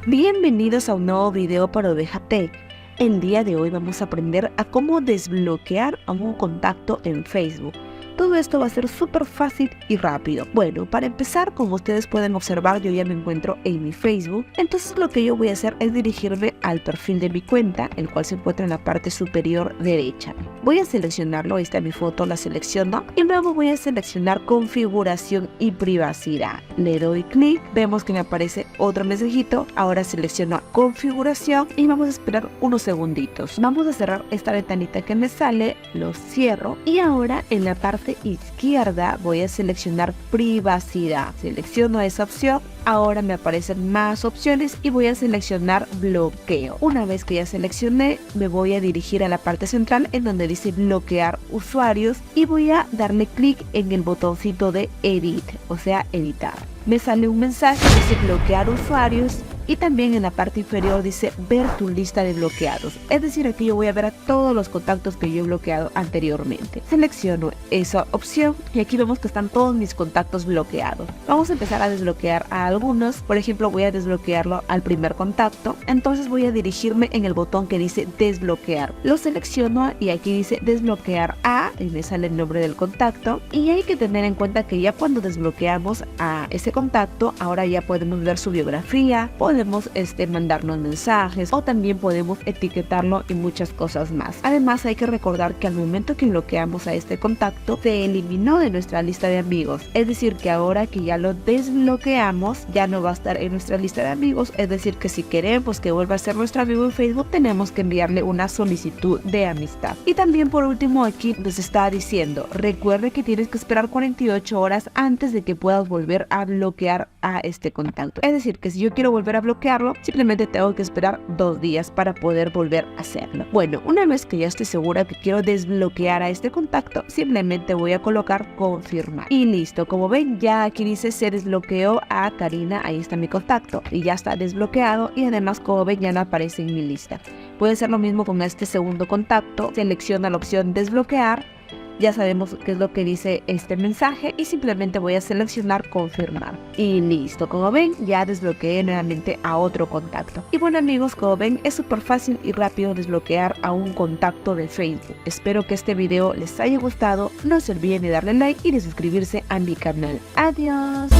Bienvenidos a un nuevo video para Oveja Tech. El día de hoy vamos a aprender a cómo desbloquear a un contacto en Facebook. Todo esto va a ser súper fácil y rápido. Bueno, para empezar, como ustedes pueden observar, yo ya me encuentro en mi Facebook. Entonces lo que yo voy a hacer es dirigirme al perfil de mi cuenta, el cual se encuentra en la parte superior derecha. Voy a seleccionarlo, esta es mi foto, la selecciono y luego voy a seleccionar configuración y privacidad. Le doy clic, vemos que me aparece otro mensajito. Ahora selecciono configuración y vamos a esperar unos segunditos. Vamos a cerrar esta ventanita que me sale, lo cierro y ahora en la parte izquierda voy a seleccionar privacidad. Selecciono esa opción. Ahora me aparecen más opciones y voy a seleccionar bloqueo. Una vez que ya seleccioné, me voy a dirigir a la parte central en donde dice bloquear usuarios y voy a darle clic en el botoncito de edit, o sea, editar. Me sale un mensaje que dice bloquear usuarios y también en la parte inferior dice ver tu lista de bloqueados. Es decir, aquí yo voy a ver a todos los contactos que yo he bloqueado anteriormente. Selecciono esa opción y aquí vemos que están todos mis contactos bloqueados. Vamos a empezar a desbloquear a algunos. Por ejemplo, voy a desbloquearlo al primer contacto. Entonces voy a dirigirme en el botón que dice desbloquear. Lo selecciono y aquí dice desbloquear a y me sale el nombre del contacto. Y hay que tener en cuenta que ya cuando desbloqueamos a ese contacto, ahora ya podemos ver su biografía, podemos mandarnos mensajes o también podemos etiquetarlo y muchas cosas más. Además, hay que recordar que al momento que bloqueamos a este contacto, se eliminó de nuestra lista de amigos. Es decir, que ahora que ya lo desbloqueamos, ya no va a estar en nuestra lista de amigos. Es decir, que si queremos que vuelva a ser nuestro amigo en Facebook, tenemos que enviarle una solicitud de amistad. Y también por último, aquí nos está diciendo, recuerde que tienes que esperar 48 horas antes de que puedas volver a bloquear a este contacto. Es decir, que si yo quiero volver a bloquearlo, simplemente tengo que esperar 2 días para poder volver a hacerlo. Bueno, una vez que ya estoy segura que quiero desbloquear a este contacto, simplemente voy a colocar confirmar. Y listo, como ven, ya aquí dice se desbloqueó a Karina, ahí está mi contacto. Y ya está desbloqueado y además, como ven, ya no aparece en mi lista. Puede ser lo mismo con este segundo contacto. Selecciona la opción desbloquear. Ya sabemos qué es lo que dice este mensaje y simplemente voy a seleccionar confirmar. Y listo, como ven, ya desbloqueé nuevamente a otro contacto. Y bueno amigos, como ven, es súper fácil y rápido desbloquear a un contacto de Facebook. Espero que este video les haya gustado. No se olviden de darle like y de suscribirse a mi canal. Adiós.